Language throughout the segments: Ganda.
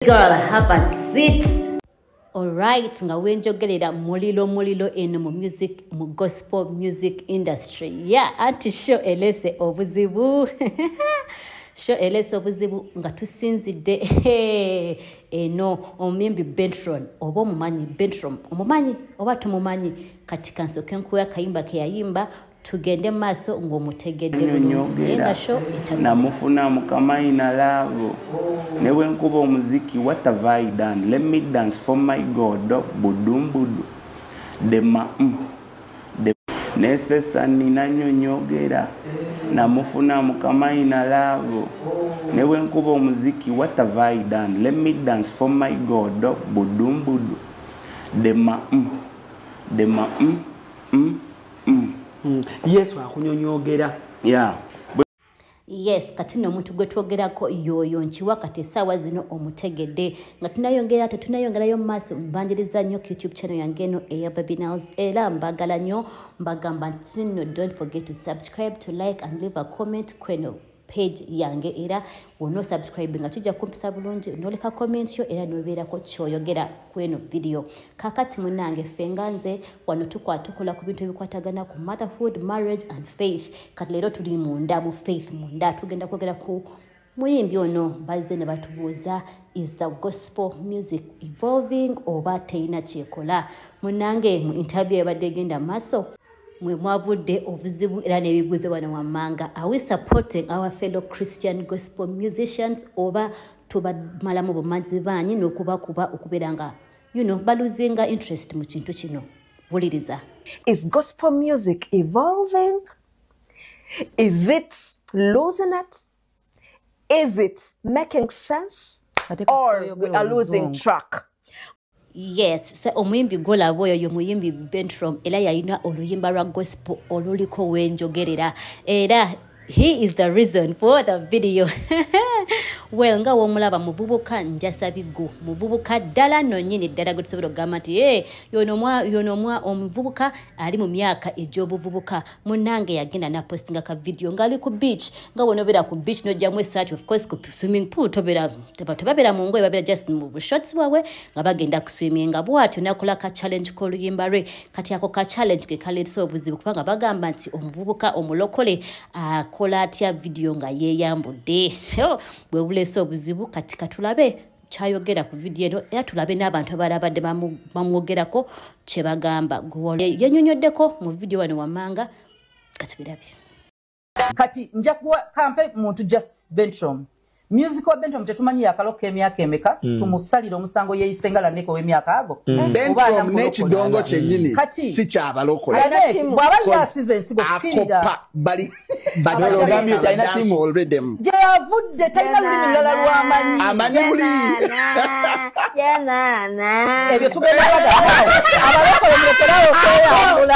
Girl, have a seat. Alright, nga wenjogerera mulilo eno mu music, mu gospel music industry. Yeah, anti show elese obuzibu. Show elese obuzibu nga tusinzidde eno omuyimbi Bentron oba omumanyi Bentron omumanyi oba tumumanyi kati kansoke nkuya kayimba ke yayimba tugende maaso ng'omutegedde nyogera namufuna mukama ina lavo newe nkuba omuziki what have I done, let me dance for my God budum budu dema de nesesa ninanyonyogera namufuna mukama ina lavo newe nkuba omuziki what have I done, let me dance for my God budum budu dema Yesu akunyonyogera. Yeah. Yes, kati n'omuntu gwe twogerako yoyo nkiwa kati essaawa zino omutegedde nga tunayongerayo mu maaso mbanjiriza nnyo ku YouTube channel yange eno eya Babinals era mbagala nnyo mbagamba nti no, don't forget to subscribe, to like and leave a comment kweno page yange era wono subscribe nga kijja kumpisa bulungi noleka comment yo era nobeerako kyoyogera kweno video. Kakati munange fenga nze wano tukola ku bintu ebikwatagana ku motherhood, marriage and faith. Kati leero tuli munda mu faith munda tugenda kwogera ku muyimbi ono bazze ne batubuuza is the gospel music evolving oba teyina kyekola. Munange mu interview yabadde egenda maaso mwe mwavudde obuzibu era n'ebibuuzo wano wammanga. Are we supporting our fellow Christian gospel musicians oba tubamalamu bumanzi baanyi n'okubakuba okubeera nga baluzinga interest mu kintu kino? Buliriza. Is gospel music evolving? Is it losing it? Is it making sense? Or we are losing track? Yes, so omuyimbi golabo oyo muyimbi Bentron era yalina oluyimba lwa gospel oluliko wenjogerera era he is the reason for the video. Well, nga womulaba muvubuka njasa bigo muvubuka ddala nonyini ddala gwe tusobola okugamba nti yonomwa omuvubuka ali mu myaka egy'obuvubuka. Munange yagenda na postinga ka video ngali ku beach nga wonobera ku beach nojjamu search of course ku swimming pool tebabera mu ngoye babera just mu shorts bwawe nga bagenda ku swimming nga bwatyo nakola ka challenge k'oluyimba lwe. Kati ako ka challenge ke kaleetesa obuzibu kubanga bagamba nti omuvubuka omulokole akola atya video nga yeeyambudde bwe buleese obuzibu. Kati katulabe kyayogera ku video eno era tulabe n'abantu abalabadde bamwogerako kye bagamba yenyonyoddeko mu video wano wammanga katubirabe. Kati nja kuwa kampe muntu just Bentron music wa Bentron tetumanyi yakaloka emyaka emeka tumusalira omusango yeisengala neko w'emyaka ago Bentron n'ekidongo kyennyini si kyabalokola bw'aba yasize ensigo fikirira bali gye yavudde talina lulimi lulala lw'amanyi amanyi buli ebyo tugenda abalokole mulekerawo okweyambula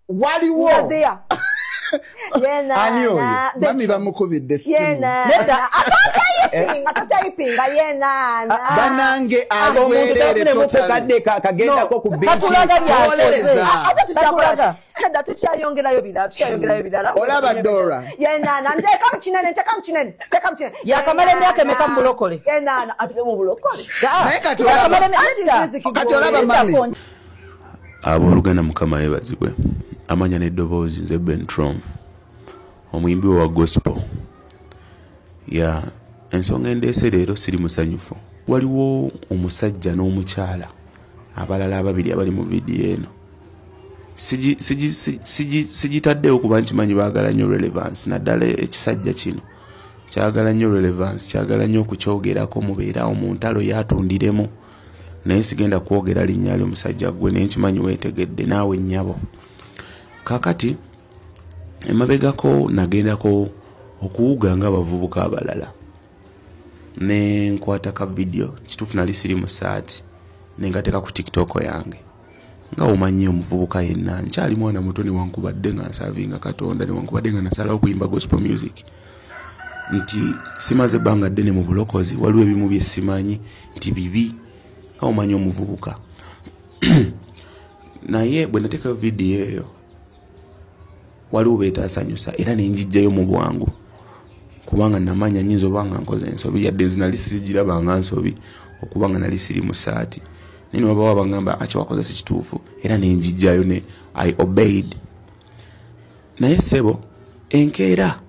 waliwo ani oyo mami bamukubidde essimu atayipinga yenana banange aluweerere tukyayongerayo birala olaba Dora yenana nteka mukinene yakamala emyaka emeka mu bulokole yenana atule mu bulokole naye kati olaba mami abooluganda mukama yebazibwe amanya n'eddoboozi nze Bentron omuyimbi wa gospel ya ensonga endeese leero siri musanyufu. Waliwo omusajja n'omukyala abalala ababiri abali mu vidiyo eno sigitaddewo kuba nkimanyi baagala nnyo relevance naddala ekisajja kino kyagala nnyo relevance kyagala nnyo okukyogerako mubeerawo mu ntalo yatundiremu naye sigenda kwogera linnya ly'omusajja gwe naye nkimanyi weetegedde naawe nnyabo. Kakati emabegako nagendako okuwuga ng'abavubuka abalala ne nkwata ka video kituufu nali siri mu saati nengateeka ku TikTok yange nga omanyi omuvubuka yenna nkyali mwana muto newankubadde nga nsavinga Katonda newankubadde nga nasalawo okuyimba gospel music nti simaze ebbanga ddene mu bulokozi waliwo ebimu bye simanyi nti bibi nga omanyi omuvubuka naye bwe nateekayo vidiyo eyo waliwo beetaasanyusa era nenjijjayo mu bwangu kubanga namanya nyinza oba nga nkoze ensobi yadde zinali sigirabanga nsobi okuba nga nali siri mu saati nini waba bagamba akiwakoze si kituufu era nenjijjayo ne I obeyed. Naye sebo enkeera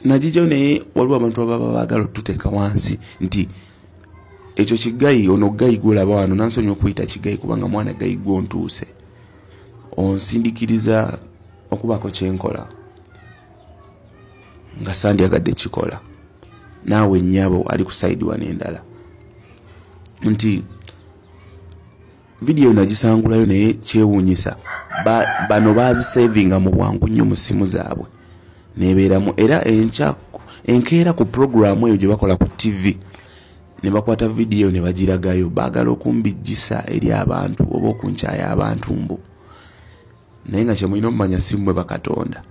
najijjayo naye waliwo abantu ababa baagala otuteeka wansi nti ekyo kigayi ono gayi gwolaba wano nansonyi okuyita kigayi kubanga mwana gayi gwontuuse onsindikiriza okubaako kyenkola nga sandyagadde kikola naawe nnyabo ali ku side wano endala nti video nagisangulayo naye kyewuunyisa bano bazisavinga mu bwangu nnyo mu simu zaabwe nebeeramu era enkeera ku programu eyo gye bakola ku TV ne bakwata video ne bagiragayo baagala okumbijjisa eri abantu oba okunkyaya abantu mbu naye nga kyemulina omumanya simmwe bakatonda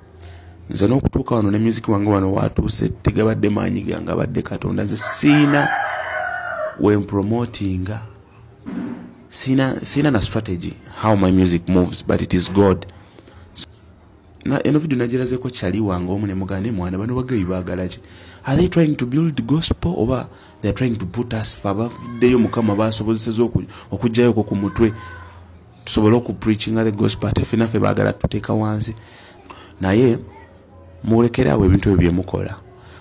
nze n'okutuuka wano ne music wange wano watuuse tegabadde maanyi gange abadde katonda nze siina wempromotinga siina na strategy how my music moves but it is God. Eno video nagirazeko kyali wange omu ne mugane mwana bano bagayi baagala ki are they trying to build gospel oba they are trying to put us fabavuddeyo mukama basobozeseza okujjayo ku mutwe tusobole okupreachinga the gospel ate ffenaffe baagala tuteeka wansi naye mulekeraawo ebintu ebyo byemukola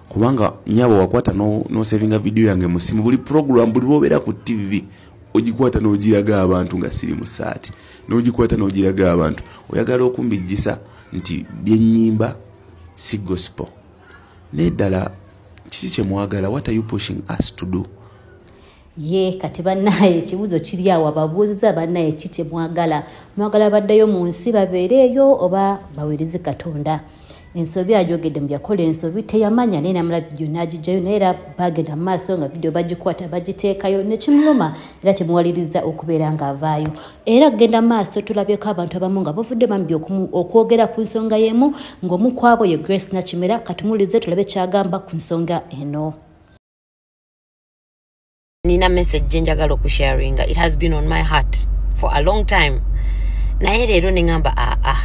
kubanga nyabo wakwata no savinga video yange mu simu buli program buli lwobeera ku TV ogikwata n'ogiraga abantu nga siri mu saati n'ogikwata n'ogiraga abantu oyagala okumbijjisa nti byennyimba si gospel neddala kiki kyemwagala what are you pushing us to do ye kati bannaye ekibuzo kiri awo ababuuziza bannaye kiki kyemwagala baddeyo mu nsi babeereeyo oba baweereze Katonda ensobi ajogedde mu yakola ensobi teyamanya naye namala vidiyo n'agijjayo naye era bagenda mu maaso nga vidiyo bagikwata bagiteekayo nekimuluma era kimuwaliriza okubeera ng'avaayo era kugenda mu maaso tulabyeko abantu abamu nga bavudde bambi okwogera ku nsonga y'emu ng'omu kwabo ye Grace Nakimera katumulize tulabe kyagamba ku nsonga eno. Nina message njagala okusharinga. It has been on my heart for a long time. Naye leero ne ngamba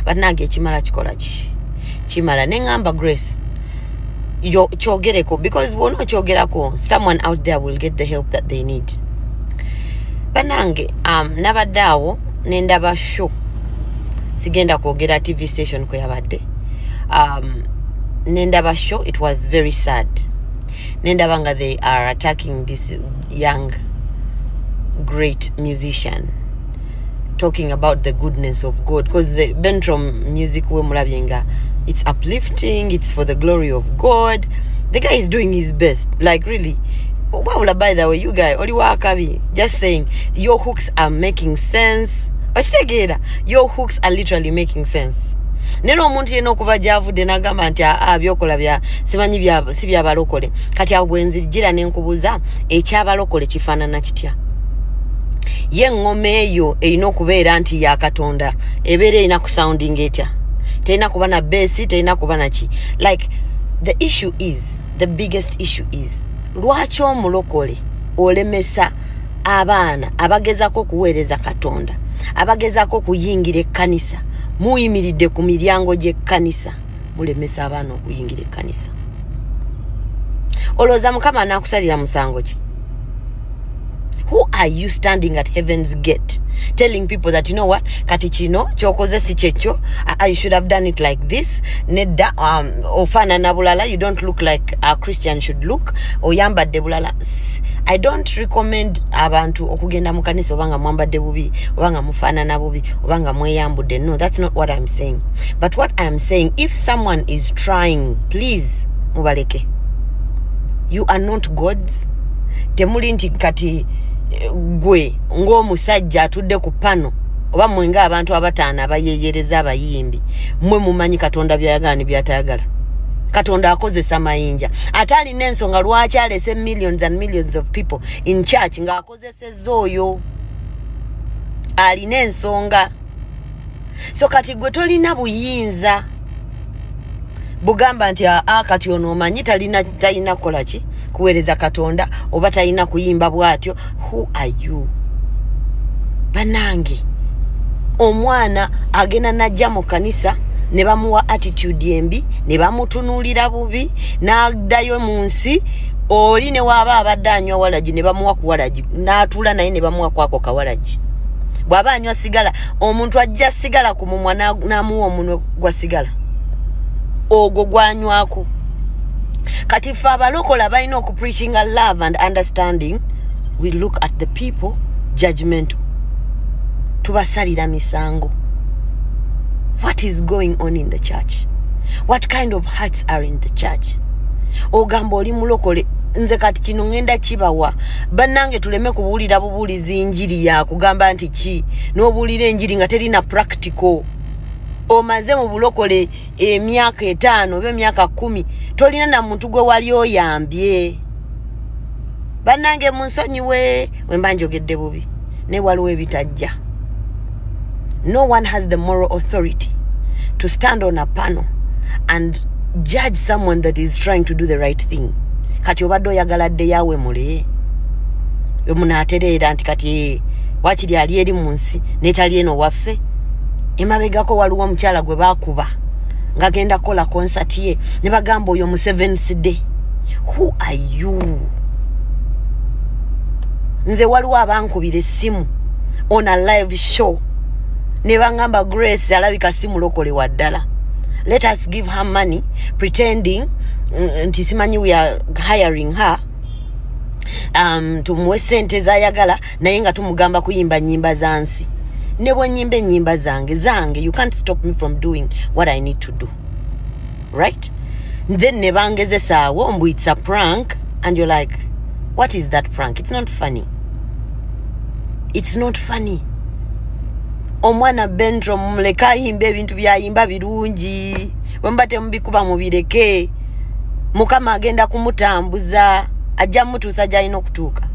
bannange ekimala kikola ki chimala nengamba Grace kyogereko because wono kyogerako someone out there will get the help that they need. Banange nabaddawo nendaba show sigenda kwogera TV station kwe yabadde nendaba show it was very sad nendaba nga they are attacking this young great musician talking about the goodness of God because the Bentrom music we mulabyenga it's uplifting, it's for the glory of God. The guy is doing his best, like really. Well, by the way, you guys, just saying, your hooks are making sense. Your hooks are literally making sense. Neno omuntu yena okuva gyavudde n'agamba nti byokola bya simanyi si byabalokole kati abwenzijira n'enkubuza ekyabalokole kifaanana kitya ye ngome eyo erina okubeera nti ya Katonda ebeera erina ku sounding etya tena kuba na bass tena kuba na ki like the issue is the biggest issue is lwaki omulokole olemesa abaana abagezako kuweereza Katonda abagezako kuyingira ekkanisa muyimiridde ku miryango gy'ekkanisa mulemesa abaana okuyingira ekkanisa olowooza Mukama anaakusalira musango ki? Who are you standing at heaven's gate telling people that you know what kati kino kyokoze si kyekyo you should have done it like this nedda ofana na bulala you don't look like a Christian should look oyambadde bulala. I don't recommend abantu okugenda mu kanisa obanga mwambadde bubi obanga mufaanana bubi obanga mweyambudde. No, that's not what I'm saying. But what I'm saying, if someone is trying, please mubaleke. You are not gods. Temuli nti kati gwe ng'omusajja atudde ku pano oba mwenga abantu abataana abayeyereza abayimbi mwe mumanyi Katonda byayagala ne byatayagala. Katonda akozesa mayinja ate alina ensonga lwaki alese millions and millions of people in church nga akozesezza oyo alina ensonga. So kati gwe tolina buyinza bugamba nti kati ono omanyi talina kola ki kuweereza Katonda oba talina kuyimba bwatyo. Who are you? Banange omwana agenda najja mu kanisa ne bamuwa attitude embi ne bamutunuulira bubi n'addayo mu nsi oli ne waaba abadde anywa walagi ne bamuwa ku walagi n'atuula naye ne bamuwa kwako kawalagi bw'aba anywa sigala omuntu ajja sigala ku mumwa n'amuwa omunwe gwa sigala ogwo gwanywako kati ffe abalokola balina okupreachinga love and understanding we look at the people judgmental tubasalira misango. What is going on in the church? What kind of hearts are in the church? Ogamba oli mulokole nze kati kino ngenda kibawa bannange tuleme kubuulira bubuulizi njiri ya kugamba nti ki n'obuulira enjiri nga terina practical. Omaze mu bulokole emyaka 5 oba emyaka 10 tolina na muntu gwe wali oyambye. Bannange munsonyiwe wemba njogedde bubi ne waliwo ebitajja. No one has the moral authority to stand on a panel and judge someone that is trying to do the right thing. Kati obadde oyagaladde yawe mule munaatereera nti kati wakiri ali eri mu nsi netali eno waffe emabegako waliwo omukyala gwe baakuba ng'agenda kola concert ye ne bagamba oyo mu 7th day. Who are you? Nze waliwo abankubira essimu on a live show ne bangamba Grace alabika si mulokole waddala. Let us give her money pretending nti simanyi we are hiring her tumuwe sente zayagala naye nga tumugamba kuyimba nyimba zansi. Ne bwe nyimbe nyimba zange you can't stop me from doing what I need to do, right? Then ne bangezesa awo mbu it's a prank and you're like what is that prank? It's not funny. It's not funny. Omwana Bentro muleka yimbe ebintu byayimba birungi wembate mubikuba mubireke mukama agenda kumutambuza ajja mutuusa gy'alina okutuuka.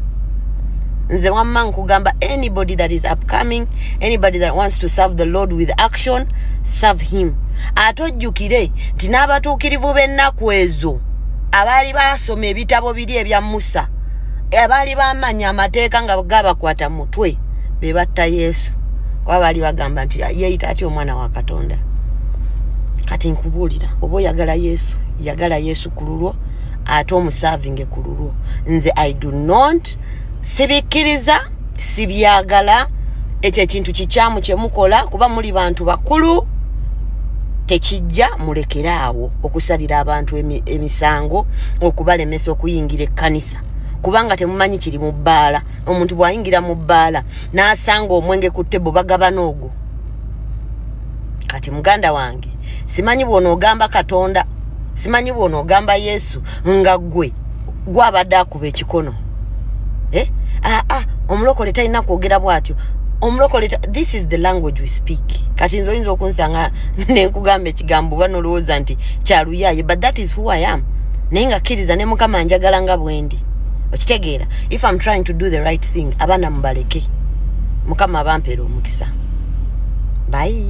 Nze wamma nkugamba anybody that is upcoming, anybody that wants to serve the Lord with action, serve him. Atojjukire nti n'abatuukirivu b'ennaku ezo abaali basoma ebitabo biri ebya Musa abaali bamanya amateeka nga gabakwata mutwe be batta Yesu. Wabali bagamba nti yeeyita ati omwana wa Katonda. Kati nkubuulira oba oyagala Yesu yagala Yesu ku lulwo ate omusavinge ku lulwo. Nze I do not sibikkiriza sibyagala ekyo ekintu kikyamu kye mukola kuba muli bantu bakulu tekijja mulekeraawo okusalira abantu emisango okubalemesa okuyingira ekkanisa kubanga temumanyi kiri mu bbaala. Omuntu bw'ayingira mu bbaala n'asanga omwenge ku ttebo bagabana ogwo. Kati muganda wange simanyi bw'onoogamba Katonda simanyi bw'onoogamba Yesu nga gwabadde akuba ekikono. Omulokole talina kwogera bw'atyo. Omulokole this is the language we speak. Kati nze oyinza okunsanga ne nkugamba ekigambo oba n'olowooza nti kyaluyaaye but that is who I am. Naye nga kkiriza ne Mukama njagala nga bwendi. Okitegeera if I'm trying to do the right thing abaana mubaleke Mukama abampeera omukisa. Bye.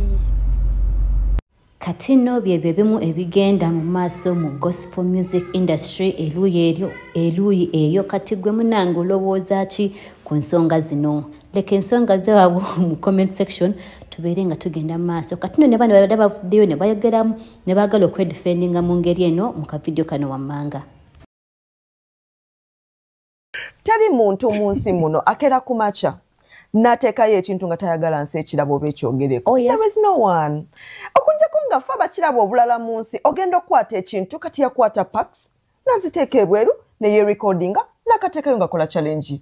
Kati nno byebyo bimu ebigenda mu maaso mu gospel music industry eluuyi eyo. Kati gwe munange olowooza ki ku nsonga zino? Leka ensonga zaabwe mu comment section tubeere nga tugenda maaso. Kati nno ne bano babadde bavuddeyo ne bayogeramu ne baagala okwedifendinga mu ngeri eno mu kavidiyo kano wammanga. Tali muntu mu nsi muno akera ku maca n'ateekayo ekintu nga tayagala nsi ekirabo oba ekyogereko. There is no one. Okujjako nga ffe abakirabo obulala mu nsi ogenda okukwata ekintu kati yakwata packs n'aziteeka ebweru ne yeerecordinga n'akateekayo ng'akola challenge.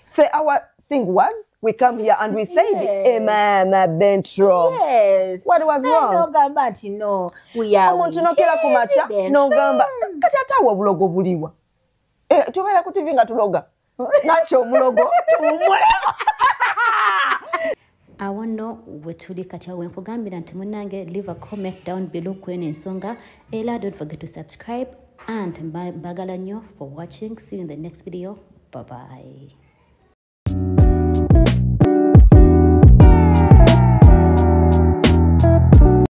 Ffe our thing was we come here and we say Mama Bentro. Yes. What was wrong? No gamba ati no. We are. Omuntu nokera ku maca no gamba kati ate awo obulogo buliwa. Tubeera ku TV nga tuloga. Nacho omulogo tumwe. Awo nno we tuli kati awo nkugambira nti munnange leave a comment down below kweno ensonga era don't forget to subscribe and mbagala nnyo for watching. See you in the next video. Bye bye.